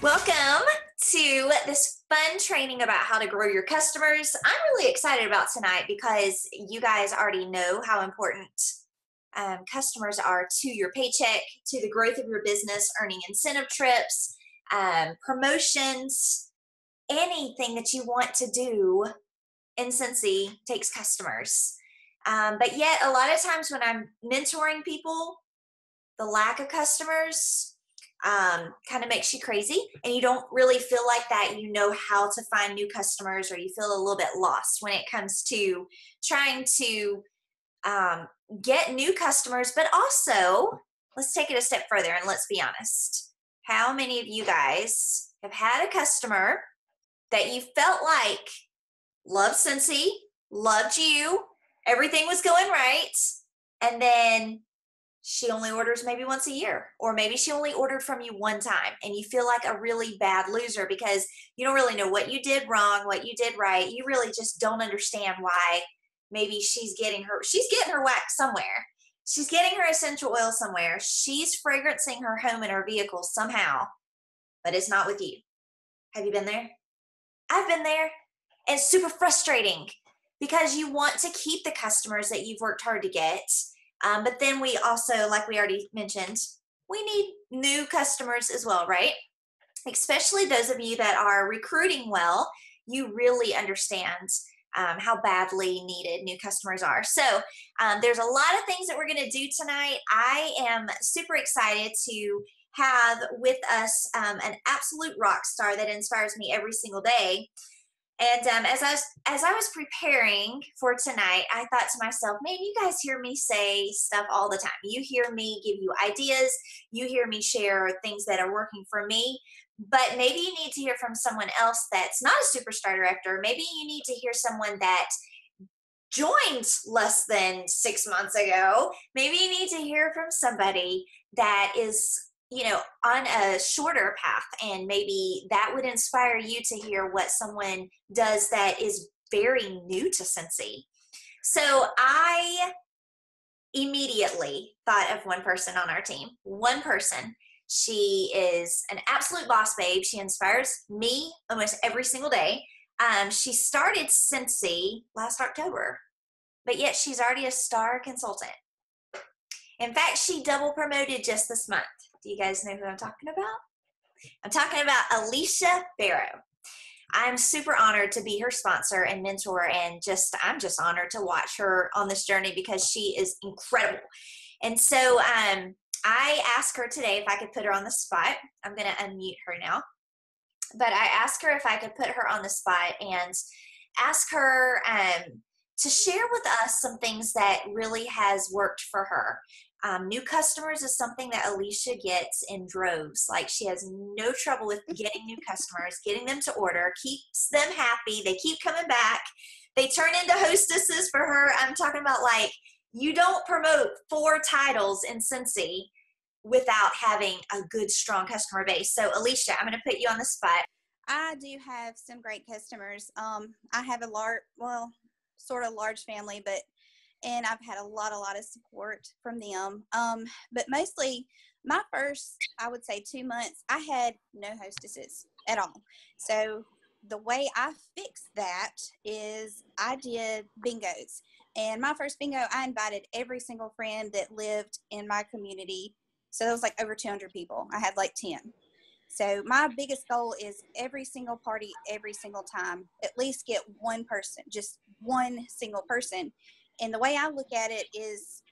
Welcome to this fun training about how to grow your customers. I'm really excited about tonight because you guys already know how important customers are to your paycheck, to the growth of your business, earning incentive trips, promotions, anything that you want to do in Cincy takes customers. But yet, a lot of times when I'm mentoring people, the lack of customers kind of makes you crazy, and you don't really feel like that you know how to find new customers, or you feel a little bit lost when it comes to trying to um, get new customers. But also, let's take it a step further and let's be honest. How many of you guys have had a customer that you felt like loved Cincy, loved you, everything was going right, and then she only orders maybe once a year, or maybe she only ordered from you one time, and you feel like a really bad loser because you don't really know what you did wrong, what you did right. You really just don't understand why maybe she's getting her wax somewhere. She's getting her essential oil somewhere. She's fragrancing her home and her vehicle somehow, but it's not with you. Have you been there? I've been there. And it's super frustrating because you want to keep the customers that you've worked hard to get. But then we also, like we already mentioned, we need new customers as well, right? Especially those of you that are recruiting well, you really understand how badly needed new customers are. So there's a lot of things that we're going to do tonight. I am super excited to have with us an absolute rock star that inspires me every single day. And as I was preparing for tonight, I thought to myself, man, you guys hear me say stuff all the time. You hear me give you ideas. You hear me share things that are working for me. But maybe you need to hear from someone else that's not a superstar director. Maybe you need to hear someone that joined less than 6 months ago. Maybe you need to hear from somebody that is, on a shorter path, and maybe that would inspire you to hear what someone does that is very new to Cincy. So I immediately thought of one person on our team. One person. She is an absolute boss babe. She inspires me almost every single day. She started Cincy last October, but yet she's already a star consultant. In fact, she double promoted just this month. Do you guys know who I'm talking about? I'm talking about Alicia Barrow. I'm super honored to be her sponsor and mentor, and I'm just honored to watch her on this journey because she is incredible. And so I asked her today if I could put her on the spot. I'm going to unmute her now. But I asked her if I could put her on the spot and ask her to share with us some things that really has worked for her. New customers is something that Alicia gets in droves. Like, she has no trouble with getting new customers, getting them to order, keeps them happy. They keep coming back. They turn into hostesses for her. I'm talking about, like, you don't promote 4 titles in Cincy without having a good, strong customer base. So, Alicia, I'm going to put you on the spot. I do have some great customers. I have a sort of large family, and I've had a lot of support from them. But mostly my first, I would say 2 months, I had no hostesses at all. So the way I fixed that is I did bingos. And my first bingo, I invited every single friend that lived in my community. So there was like over 200 people. I had like 10. So my biggest goal is every single party, every single time, at least get one person, just one single person. And the way I look at it is,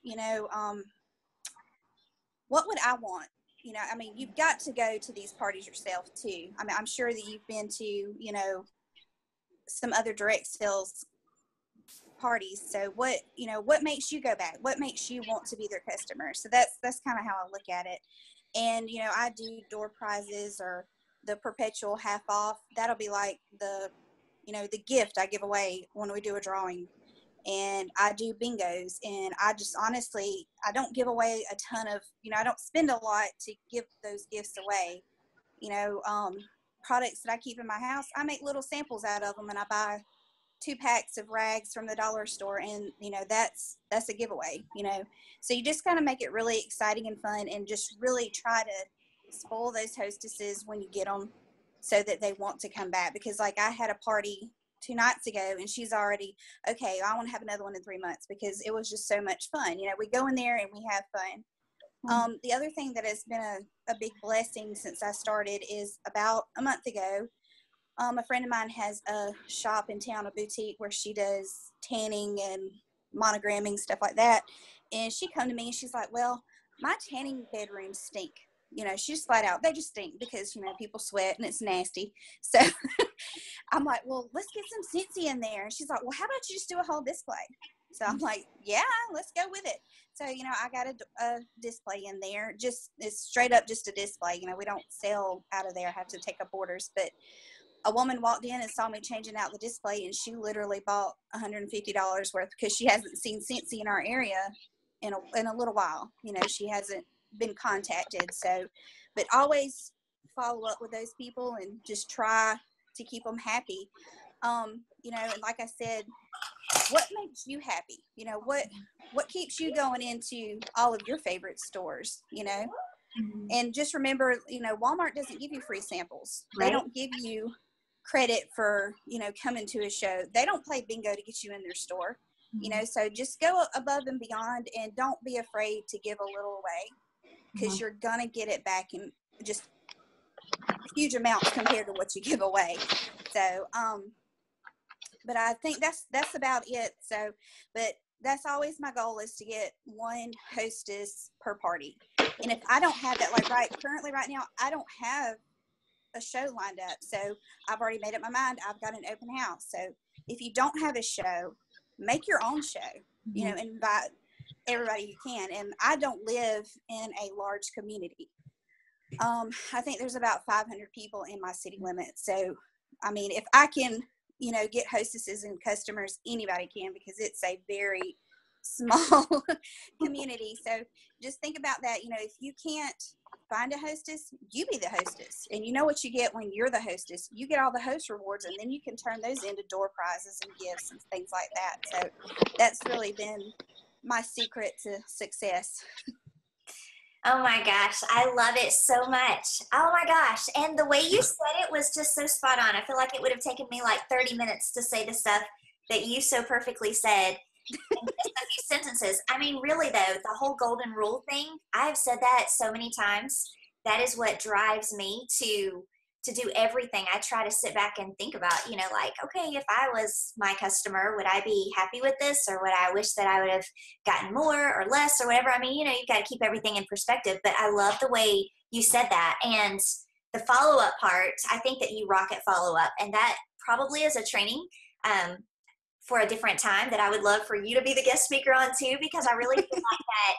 what would I want? You've got to go to these parties yourself too. I'm sure that you've been to, some other direct sales parties. So what makes you go back? What makes you want to be their customer? So that's kind of how I look at it. And, I do door prizes or the perpetual half off. That'll be like the gift I give away when we do a drawing. And I do bingos, and I just honestly, I don't give away a ton of, I don't spend a lot to give those gifts away. Products that I keep in my house, I make little samples out of them, and I buy 2 packs of rags from the dollar store, and that's a giveaway. So you just kind of make it really exciting and fun, and just really try to spoil those hostesses when you get them so that they want to come back. Because like I had a party 2 nights ago and she's already, okay, I want to have another one in 3 months because it was just so much fun. You know, we go in there and we have fun. The other thing that has been a big blessing since I started is about a month ago, a friend of mine has a shop in town, a boutique where she does tanning and monogramming, stuff like that. And she come to me and she's like, well, my tanning bedrooms stink. You know, she's flat out, they just stink because, you know, people sweat and it's nasty. So I'm like, well, let's get some Scentsy in there. And she's like, well, how about you just do a whole display? So I'm like, yeah, let's go with it. So, you know, I got a display in there. Just, it's straight up just a display. You know, we don't sell out of there. I have to take up orders. But a woman walked in and saw me changing out the display, and she literally bought $150 worth because she hasn't seen Scentsy in our area in a little while. You know, she hasn't been contacted. So, but always follow up with those people and just try to keep them happy. You know, and like I said, what makes you happy? You know, what keeps you going into all of your favorite stores, you know? And just remember, you know, Walmart doesn't give you free samples. They don't give you credit for, you know, coming to a show. They don't play bingo to get you in their store, you know, so just go above and beyond and don't be afraid to give a little away because you're going to get it back in just huge amounts compared to what you give away. So, but I think that's about it. So, but that's always my goal is to get one hostess per party. And if I don't have that, like currently right now, I don't have a show lined up. So I've already made up my mind. I've got an open house. So if you don't have a show, make your own show, you know, invite everybody you can. And I don't live in a large community. I think there's about 500 people in my city limits. So, I mean, if I can, you know, get hostesses and customers, anybody can, because it's a very small community. So just think about that. You know, if you can't find a hostess, you be the hostess. And you know what you get when you're the hostess. You get all the host rewards, and then you can turn those into door prizes and gifts and things like that. So that's really been my secret to success. Oh my gosh, I love it so much. Oh my gosh. And the way you said it was just so spot on. I feel like it would have taken me like 30 minutes to say the stuff that you so perfectly said in just a few sentences. I mean, really though, the whole golden rule thing, I have said that so many times. That is what drives me to do everything. I try to sit back and think about, you know, like, okay, if I was my customer, would I be happy with this, or would I wish that I would have gotten more or less or whatever? I mean, you know, you've got to keep everything in perspective, but I love the way you said that. And the follow-up part, I think that you rock at follow-up, and that probably is a training for a different time that I would love for you to be the guest speaker on too, because I really feel like that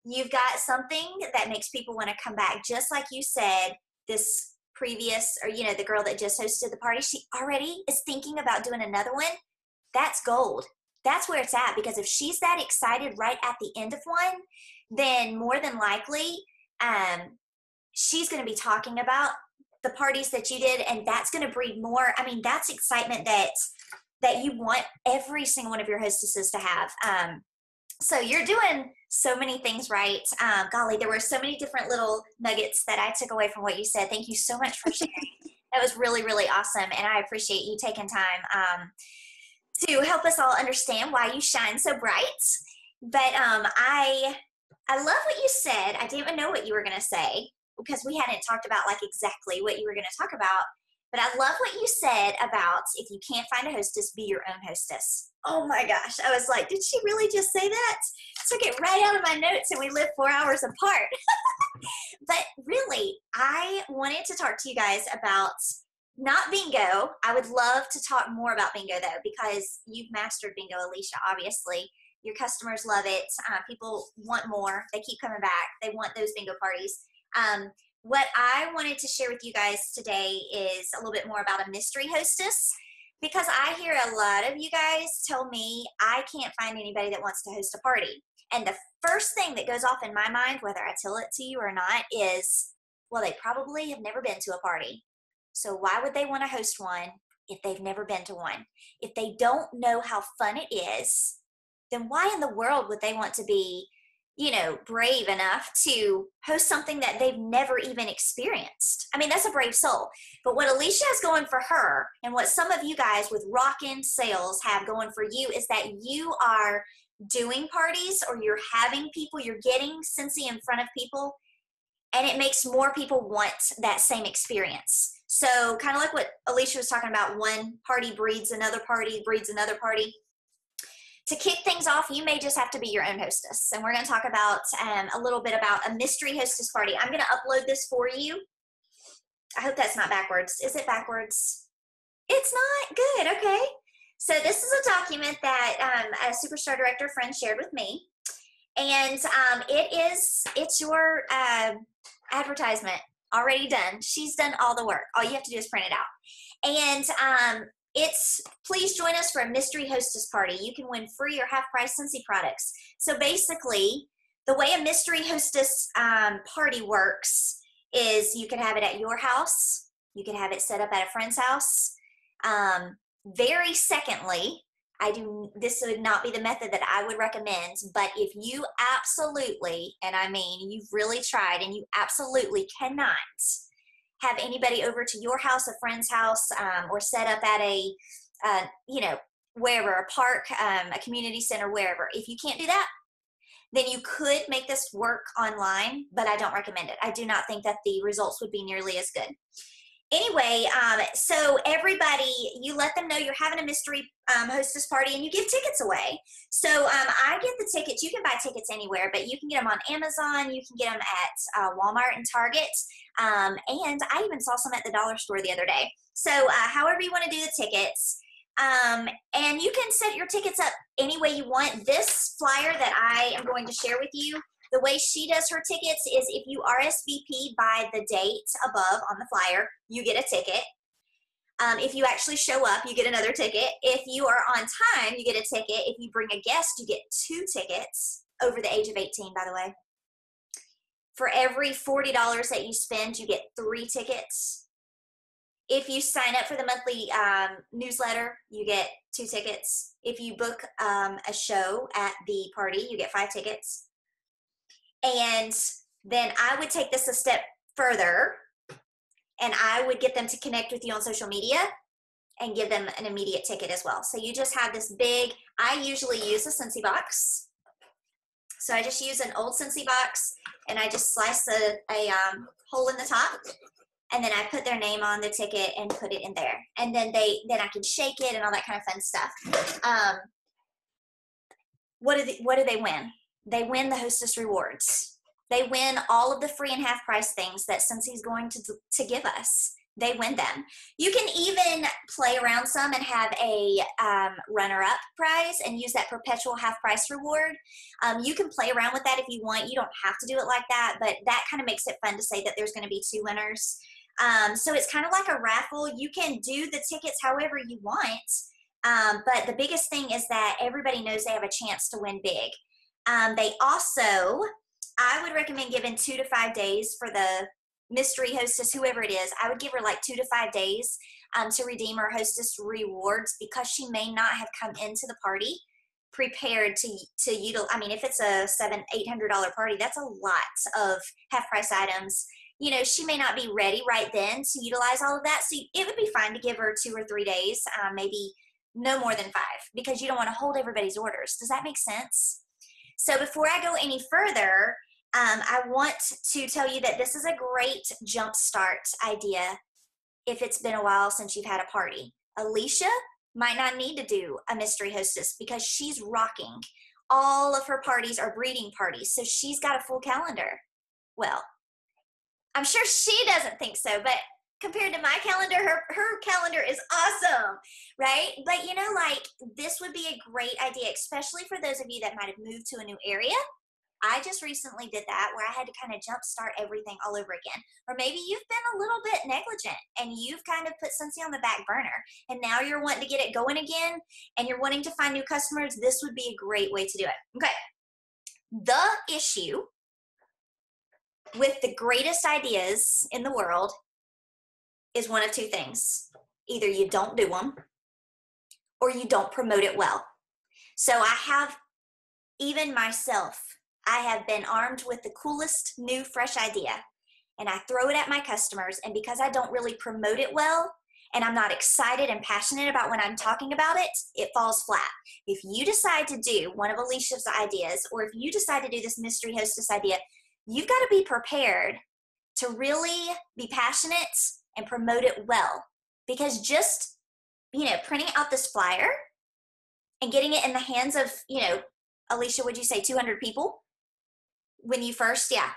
you've got something that makes people want to come back. Just like you said, this previous, or, you know, the girl that just hosted the party, she already is thinking about doing another one. That's gold. That's where it's at, because if she's that excited right at the end of one, then more than likely she's going to be talking about the parties that you did, and that's going to breed more. I mean, that's excitement that you want every single one of your hostesses to have. So you're doing so many things right. Golly, there were so many different little nuggets that I took away from what you said. Thank you so much for sharing. That was really, really awesome. And I appreciate you taking time to help us all understand why you shine so bright. But I love what you said. I didn't even know what you were going to say because we hadn't talked about like exactly what you were going to talk about. But I love what you said about if you can't find a hostess, be your own hostess. Oh my gosh. I was like, did she really just say that? Took it right out of my notes, and we live 4 hours apart. But really, I wanted to talk to you guys about not bingo. I would love to talk more about bingo though, because you've mastered bingo, Alicia, obviously. Your customers love it. People want more. They keep coming back. They want those bingo parties. What I wanted to share with you guys today is a little bit more about a mystery hostess, because I hear a lot of you guys tell me I can't find anybody that wants to host a party. And the first thing that goes off in my mind, whether I tell it to you or not, is, well, they probably have never been to a party. So why would they want to host one if they've never been to one? If they don't know how fun it is, then why in the world would they want to be brave enough to host something that they've never even experienced. I mean, that's a brave soul. But what Alicia has going for her, and what some of you guys with Rockin' Sales have going for you, is that you are doing parties, or you're having people, you're getting Scentsy in front of people, and it makes more people want that same experience. So kind of like what Alicia was talking about, one party breeds another party, breeds another party. To kick things off, you may just have to be your own hostess. And we're going to talk about a little bit about a mystery hostess party. I'm going to upload this for you. I hope that's not backwards. Is it backwards? It's not? Good. Okay. So this is a document that a Superstar Director friend shared with me. And it's your advertisement already done. She's done all the work. All you have to do is print it out. And it's please join us for a mystery hostess party. You can win free or half price Scentsy products. So basically, the way a mystery hostess party works is you can have it at your house. You can have it set up at a friend's house. Very secondly, this would not be the method that I would recommend, but if you absolutely, and I mean, you've really tried and you absolutely cannot have anybody over to your house, a friend's house, or set up at a, wherever, a park, a community center, wherever. If you can't do that, then you could make this work online, but I don't recommend it. I do not think that the results would be nearly as good. Anyway, so everybody, you let them know you're having a mystery hostess party, and you give tickets away. So I get the tickets. You can buy tickets anywhere, but you can get them on Amazon. You can get them at Walmart and Target. And I even saw some at the dollar store the other day. So however you want to do the tickets. And you can set your tickets up any way you want. This flyer that I am going to share with you, the way she does her tickets is if you RSVP by the date above on the flyer, you get a ticket. If you actually show up, you get another ticket. If you are on time, you get a ticket. If you bring a guest, you get 2 tickets, over the age of 18, by the way. For every $40 that you spend, you get 3 tickets. If you sign up for the monthly newsletter, you get 2 tickets. If you book a show at the party, you get 5 tickets. And then I would take this a step further, and I would get them to connect with you on social media and give them an immediate ticket as well. So you just have this big, I usually use a Scentsy box. So I just use an old Scentsy box, and I just slice a hole in the top, and then I put their name on the ticket and put it in there. And then I can shake it and all that kind of fun stuff. What do they win? They win the hostess rewards. They win all of the free and half price things that Scentsy's going to give us. They win them. You can even play around some and have a runner-up prize and use that perpetual half price reward. You can play around with that if you want. You don't have to do it like that, but that kind of makes it fun to say that there's going to be 2 winners. So it's kind of like a raffle. You can do the tickets however you want, but the biggest thing is that everybody knows they have a chance to win big. They also, I would recommend giving 2 to 5 days for the mystery hostess, whoever it is. I would give her like 2 to 5 days to redeem her hostess rewards, because she may not have come into the party prepared to utilize. I mean, if it's a $700-800 party, that's a lot of half price items. She may not be ready right then to utilize all of that. So it would be fine to give her 2 or 3 days, maybe no more than 5, because you don't want to hold everybody's orders. Does that make sense? So before I go any further, I want to tell you that this is a great jumpstart idea if it's been a while since you've had a party. Alicia might not need to do a mystery hostess because she's rocking. All of her parties are breeding parties, so she's got a full calendar. Well, I'm sure she doesn't think so, but compared to my calendar, her calendar is awesome, right? But this would be a great idea, especially for those of you that might have moved to a new area. I just recently did that, where I had to kind of jumpstart everything all over again. Or maybe you've been a little bit negligent and you've kind of put Scentsy on the back burner, and now you're wanting to get it going again and you're wanting to find new customers. This would be a great way to do it. Okay. The issue with the greatest ideas in the world is one of 2 things. Either you don't do them or you don't promote it well. So I have, even myself, I have been armed with the coolest new fresh idea, and I throw it at my customers. And because I don't really promote it well, and I'm not excited and passionate about when I'm talking about it, it falls flat. If you decide to do one of Alicia's ideas, or if you decide to do this mystery hostess idea, you've got to be prepared to really be passionate and promote it well. Because just, printing out this flyer and getting it in the hands of, Alicia, would you say 200 people? When you first, yeah.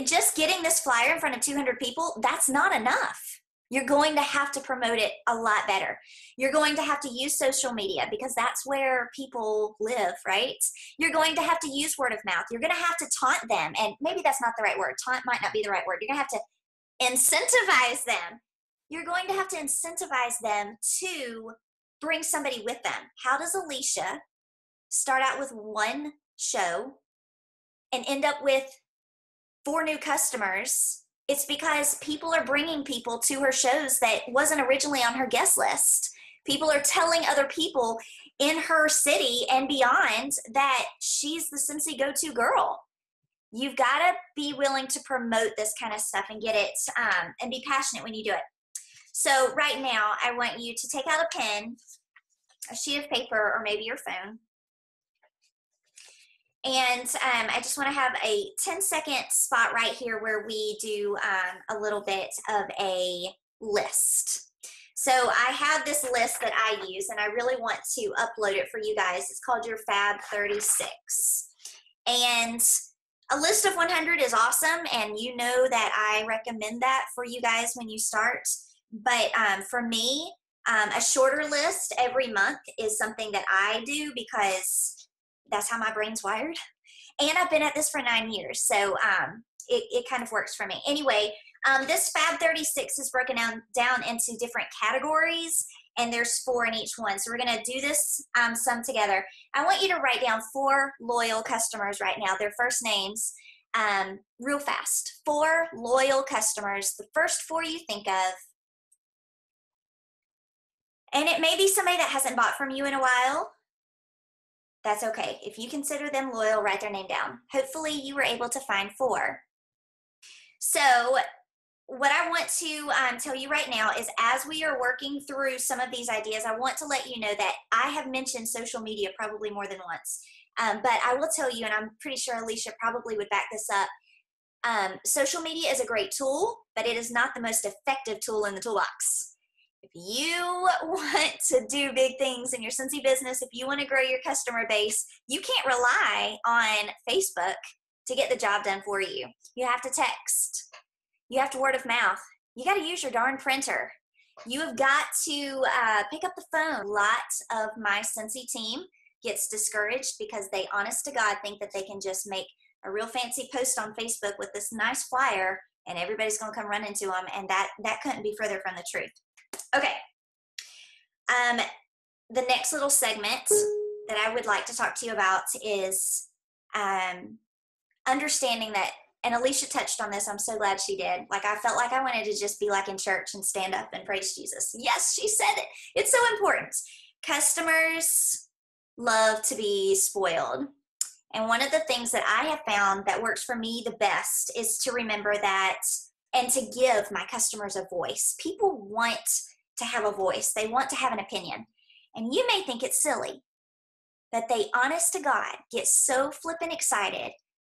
Just getting this flyer in front of 200 people, that's not enough. You're going to have to promote it a lot better. You're going to have to use social media because that's where people live, right? You're going to have to use word of mouth. You're going to have to taunt them. And maybe that's not the right word. Taunt might not be the right word. You're going to have to incentivize them. You're going to have to incentivize them to bring somebody with them. How does Alicia start out with one show and end up with 4 new customers? It's because people are bringing people to her shows that wasn't originally on her guest list. People are telling other people in her city and beyond that she's the Cincy go-to girl. You've got to be willing to promote this kind of stuff and get it and be passionate when you do it. So right now, I want you to take out a pen, a sheet of paper, or maybe your phone. And I just want to have a 10-second spot right here where we do a little bit of a list. So I have this list that I use, and I really want to upload it for you guys. It's called your Fab 36. And a list of 100 is awesome, and you know that I recommend that for you guys when you start. But for me, a shorter list every month is something that I do because that's how my brain's wired. And I've been at this for 9 years, so it kind of works for me. Anyway, this Fab 36 is broken down into different categories, and there's 4 in each one. So we're going to do this some together. I want you to write down 4 loyal customers right now, their first names, real fast. 4 loyal customers, the first 4 you think of. And it may be somebody that hasn't bought from you in a while. That's okay. If you consider them loyal, write their name down. Hopefully you were able to find 4. So what I want to tell you right now is as we are working through some of these ideas, I want to let you know that I have mentioned social media probably more than once. But I will tell you, and I'm pretty sure Alicia probably would back this up, social media is a great tool, but it is not the most effective tool in the toolbox. If you want to do big things in your Cincy business, if you want to grow your customer base, you can't rely on Facebook to get the job done for you. You have to text. You have to word of mouth. You got to use your darn printer. You have got to pick up the phone. Lots of my Cincy team gets discouraged because they, honest to God, think that they can just make a real fancy post on Facebook with this nice flyer and everybody's going to come run into them, and that couldn't be further from the truth. Okay, the next little segment that I would like to talk to you about is understanding that, and Alicia touched on this, I'm so glad she did. Like, I felt like I wanted to just be like in church and stand up and praise Jesus. Yes, she said it. It's so important. Customers love to be spoiled. And one of the things that I have found that works for me the best is to remember that and to give my customers a voice. People want to have a voice. They want to have an opinion. And you may think it's silly, but they, honest to God, get so flippin' excited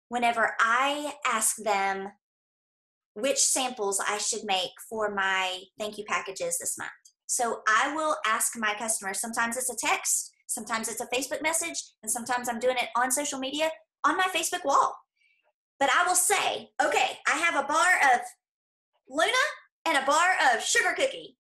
whenever I ask them which samples I should make for my thank you packages this month. So I will ask my customers, sometimes it's a text, sometimes it's a Facebook message, and sometimes I'm doing it on social media on my Facebook wall. But I will say, okay, I have a bar of Luna and a bar of sugar cookie.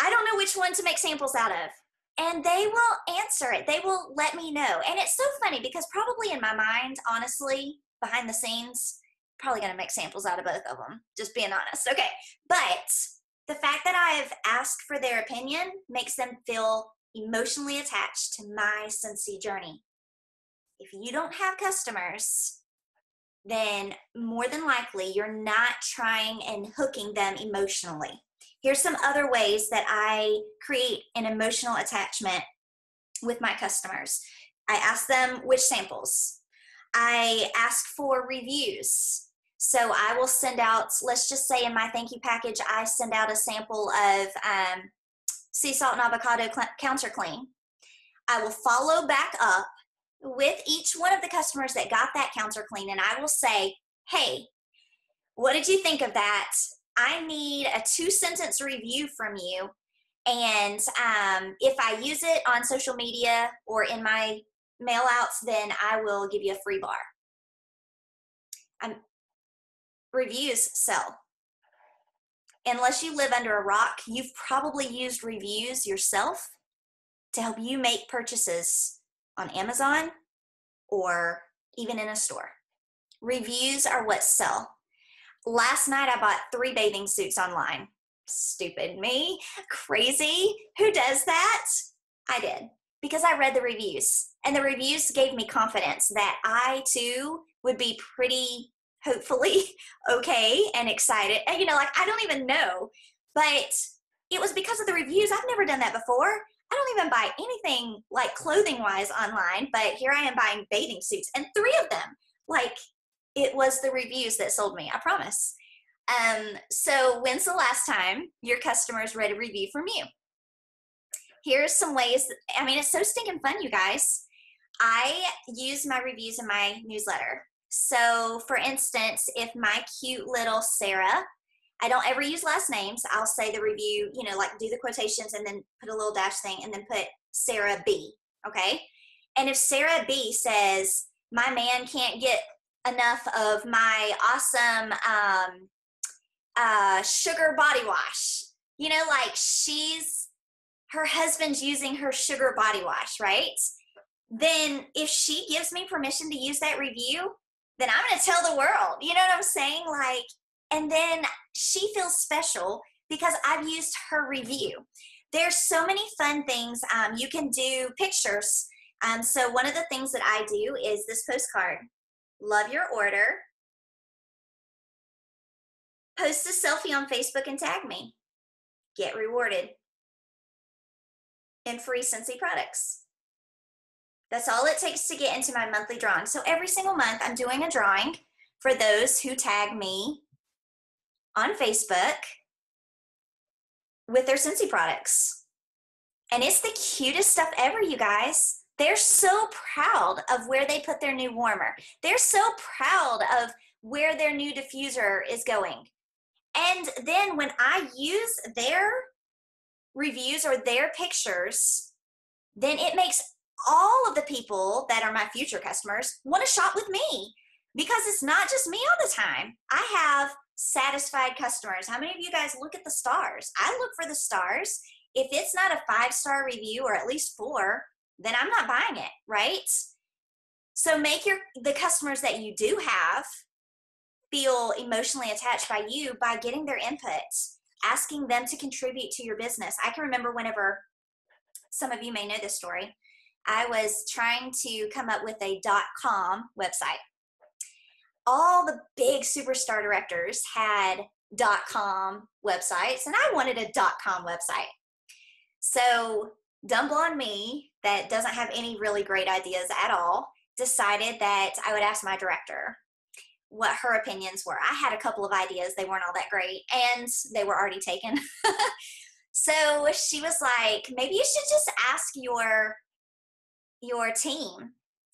I don't know which one to make samples out of. And they will answer it. They will let me know. And it's so funny because probably in my mind, honestly, behind the scenes, probably going to make samples out of both of them, just being honest. Okay. But the fact that I've asked for their opinion makes them feel emotionally attached to my Cincy journey. If you don't have customers, then more than likely you're not trying and hooking them emotionally. Here's some other ways that I create an emotional attachment with my customers. I ask them which samples. I ask for reviews. So I will send out, let's just say in my thank you package, I send out a sample of sea salt and avocado counter clean. I will follow back up with each one of the customers that got that counter clean, and I will say, hey, what did you think of that? I need a 2-sentence review from you. And if I use it on social media or in my mail outs, then I will give you a free bar. Reviews sell. Unless you live under a rock, you've probably used reviews yourself to help you make purchases on Amazon or even in a store. Reviews are what sell. Last night I bought 3 bathing suits online. Stupid me, crazy. Who does that? I did, because I read the reviews, and the reviews gave me confidence that I too would be pretty, hopefully, okay and excited. And like, I don't even know, but it was because of the reviews. I've never done that before. I don't even buy anything like clothing wise online, but here I am buying bathing suits, and 3 of them, like, it was the reviews that sold me, I promise. So when's the last time your customers read a review from you? Here's some ways. It's so stinking fun, you guys. I use my reviews in my newsletter. So for instance, if my cute little Sarah, I don't ever use last names. I'll say the review, like do the quotations and then put a little dash thing and then put Sarah B, okay? And if Sarah B says, my man can't get enough of my awesome sugar body wash, like her husband's using her sugar body wash, right? Then if she gives me permission to use that review, then I'm going to tell the world, you know what I'm saying? Like, and then she feels special because I've used her review. There's so many fun things. You can do pictures. So one of the things that I do is this postcard. Love your order. Post a selfie on Facebook and tag me. Get rewarded. And free Scentsy products. That's all it takes to get into my monthly drawing. So every single month I'm doing a drawing for those who tag me on Facebook with their Scentsy products. And it's the cutest stuff ever, you guys. They're so proud of where they put their new warmer. They're so proud of where their new diffuser is going. And then when I use their reviews or their pictures, then it makes all of the people that are my future customers want to shop with me, because it's not just me all the time. I have satisfied customers. How many of you guys look at the stars? I look for the stars. If it's not a 5-star review or at least 4, then I'm not buying it, right? So make the customers that you do have feel emotionally attached by you by getting their input, asking them to contribute to your business. I can remember whenever, some of you may know this story, I was trying to come up with a .com website. All the big superstar directors had .com websites, and I wanted a .com website. So dumb blonde me that doesn't have any really great ideas at all decided that I would ask my director what her opinions were. I had a couple of ideas. They weren't all that great, and they were already taken. So she was like, maybe you should just ask your team.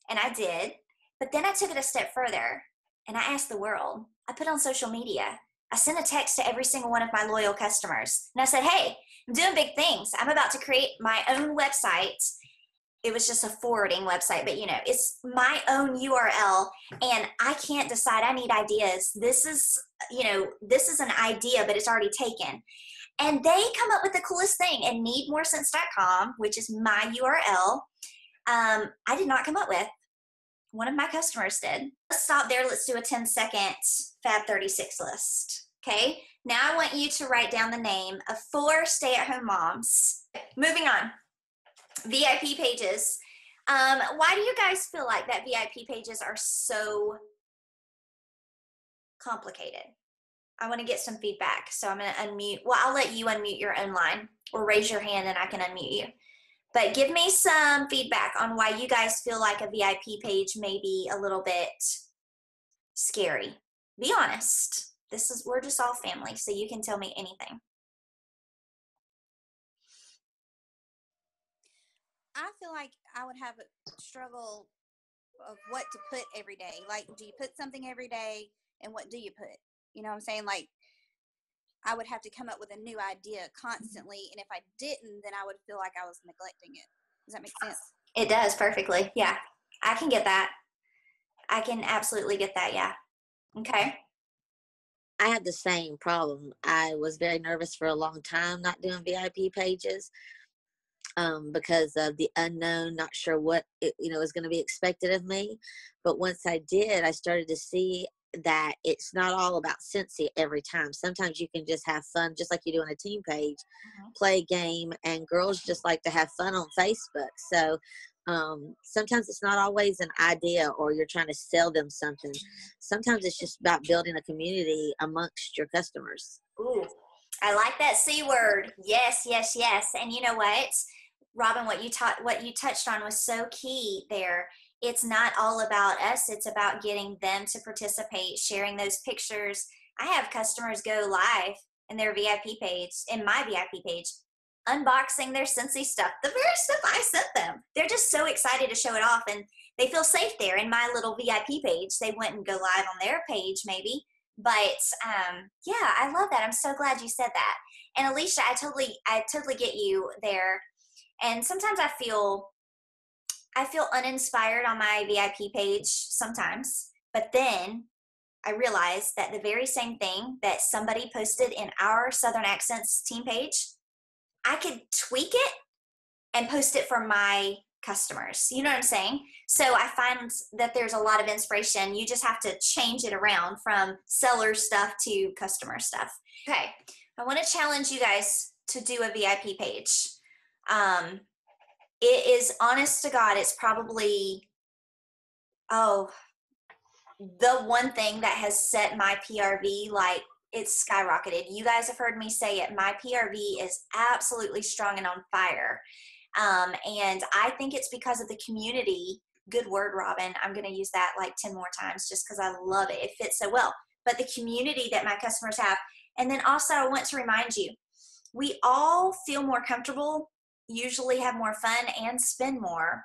And I did. But then I took it a step further, and I asked the world. I put on social media. I sent a text to every single one of my loyal customers. And I said, hey, I'm doing big things. I'm about to create my own website. It was just a forwarding website, but it's my own URL, and I can't decide. I need ideas. This is an idea, but it's already taken. And they come up with the coolest thing, and needmorescents.com, which is my URL, I did not come up with. One of my customers did. Let's stop there. Let's do a 10-second Fab 36 list. Okay. Now I want you to write down the name of 4 stay-at-home moms. Moving on. VIP pages. Why do you guys feel like that VIP pages are so complicated? I want to get some feedback. So I'm going to unmute. Well, I'll let you unmute your own line, or raise your hand and I can unmute you. But give me some feedback on why you guys feel like a VIP page may be a little bit scary. Be honest. We're just all family, so you can tell me anything. I feel like I would have a struggle of what to put every day. Like, do you put something every day, and what do you put? You know what I'm saying? Like, I would have to come up with a new idea constantly, and if I didn't, then I would feel like I was neglecting it. Does that make sense? It does perfectly. Yeah, I can get that. I can absolutely get that. Yeah. Okay. I had the same problem. I was very nervous for a long time not doing VIP pages, because of the unknown, not sure what was going to be expected of me. But once I did, I started to see that it's not all about Cincy every time. Sometimes you can just have fun, just like you do on a team page, play a game, and girls just like to have fun on Facebook. So sometimes it's not always an idea or you're trying to sell them something. Sometimes it's just about building a community amongst your customers. Ooh, I like that C word. Yes, yes, yes. And you know what, Robin, what you touched on was so key there. It's not all about us. It's about getting them to participate, sharing those pictures. I have customers go live in their VIP page, in my VIP page, unboxing their Scentsy stuff, the very stuff I sent them. They're just so excited to show it off, and they feel safe there in my little VIP page. They wouldn't go live on their page maybe, but yeah, I love that. I'm so glad you said that. And Alicia, I totally get you there. And sometimes I feel uninspired on my VIP page sometimes, but then I realized that the very same thing that somebody posted in our Southern Accents team page, I could tweak it and post it for my customers. You know what I'm saying? So I find that there's a lot of inspiration. You just have to change it around from seller stuff to customer stuff. Okay, I want to challenge you guys to do a VIP page. It is, honest to God, it's probably, the one thing that has set my PRV, like, it's skyrocketed. You guys have heard me say it. My PRV is absolutely strong and on fire. And I think it's because of the community. Good word, Robin. I'm going to use that like 10 more times just because I love it. It fits so well. But the community that my customers have. And then also I want to remind you, we all feel more comfortable, usually have more fun, and spend more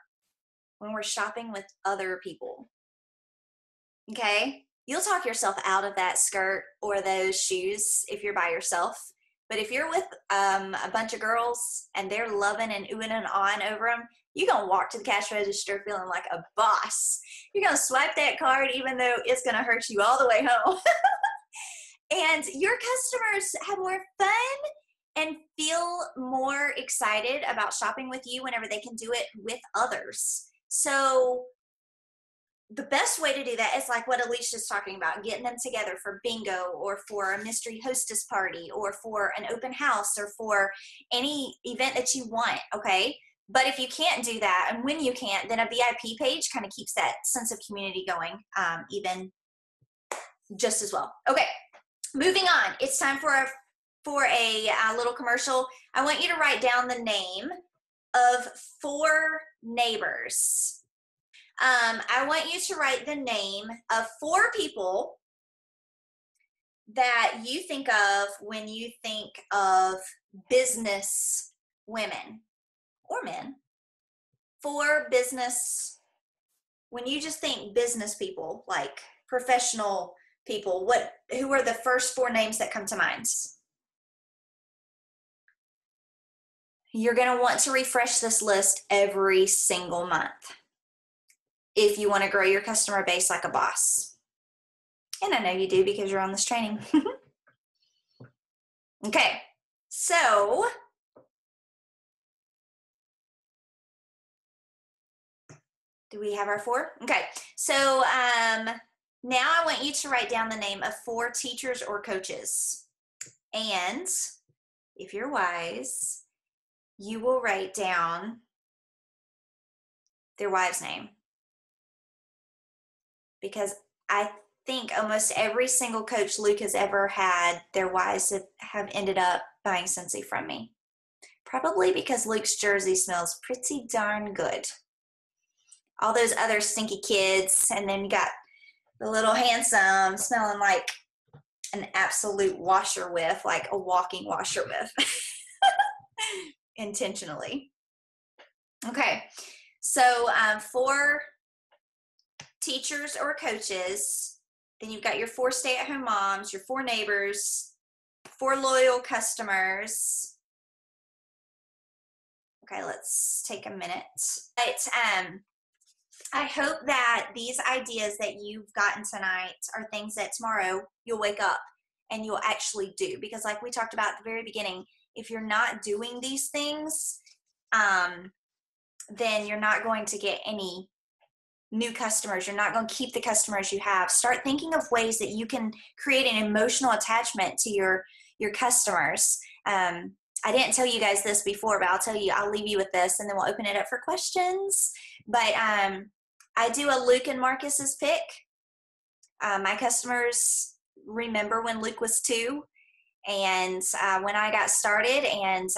when we're shopping with other people. Okay? You'll talk yourself out of that skirt or those shoes if you're by yourself. But if you're with a bunch of girls and they're loving and oohing and awing over them, you're going to walk to the cash register feeling like a boss. You're going to swipe that card even though it's going to hurt you all the way home. And your customers have more fun and feel more excited about shopping with you whenever they can do it with others. So the best way to do that is like what Alicia's talking about, getting them together for bingo or for a mystery hostess party or for an open house or for any event that you want, okay? But if you can't do that, and when you can't, then a VIP page kind of keeps that sense of community going even just as well. Okay, moving on. It's time for a little commercial. I want you to write down the name of 4 neighbors. I want you to write the name of 4 people that you think of when you think of business women or men. 4 business, when you just think business people, like professional people, who are the first 4 names that come to mind? You're going to want to refresh this list every single month if you want to grow your customer base like a boss. And I know you do because you're on this training. Okay, so do we have our 4? Okay, so now I want you to write down the name of 4 teachers or coaches. And if you're wise, you will write down their wife's name. Because I think almost every single coach Luke has ever had, their wives have ended up buying Scentsy from me. Probably because Luke's jersey smells pretty darn good. All those other stinky kids, and then you got the little handsome smelling like an absolute washer whiff, like a walking washer whiff. Intentionally. Okay, so for teachers or coaches, then you've got your 4 stay-at-home moms, your 4 neighbors, 4 loyal customers. Okay, let's take a minute. But I hope that these ideas that you've gotten tonight are things that tomorrow you'll wake up and you'll actually do. Because like we talked about at the very beginning, if you're not doing these things, then you're not going to get any new customers. You're not going to keep the customers you have. Start thinking of ways that you can create an emotional attachment to your customers. I didn't tell you guys this before, but I'll leave you with this, and then we'll open it up for questions. But I do a Luke and Marcus's pick. My customers remember when Luke was 2 and when I got started. And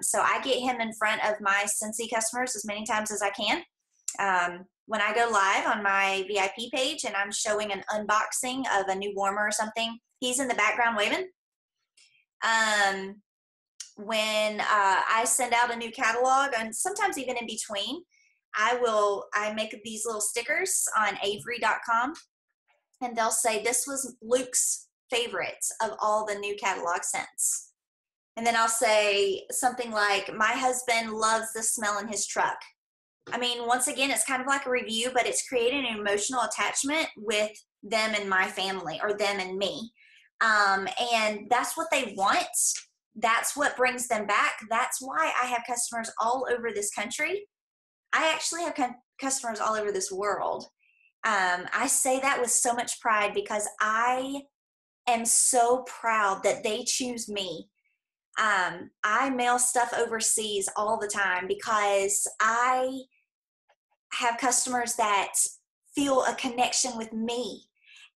so I get him in front of my Scentsy customers as many times as I can. When I go live on my VIP page and I'm showing an unboxing of a new warmer or something, he's in the background waving. When I send out a new catalog, and sometimes even in between, I make these little stickers on avery.com, and they'll say, this was Luke's favorite of all the new catalog scents. And then I'll say something like, my husband loves the smell in his truck. I mean, once again, it's kind of like a review, but it's creating an emotional attachment with them and my family, or them and me. And that's what they want. That's what brings them back. That's why I have customers all over this country. I actually have customers all over this world. I say that with so much pride because I am so proud that they choose me. I mail stuff overseas all the time because I have customers that feel a connection with me.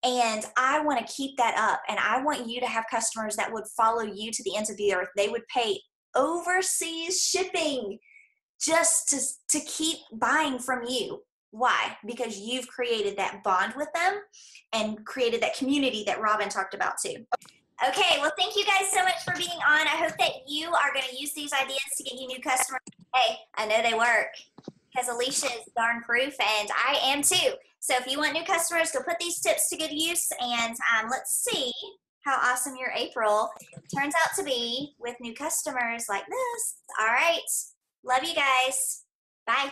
And I want to keep that up. And I want you to have customers that would follow you to the ends of the earth. They would pay overseas shipping just to keep buying from you. Why? Because you've created that bond with them and created that community that Robin talked about too. Okay, well, thank you guys so much for being on. I hope that you are going to use these ideas to get you new customers. Hey, I know they work because Alicia is darn proof, and I am too. So if you want new customers, go put these tips to good use, and let's see how awesome your April turns out to be with new customers like this. All right. Love you guys. Bye.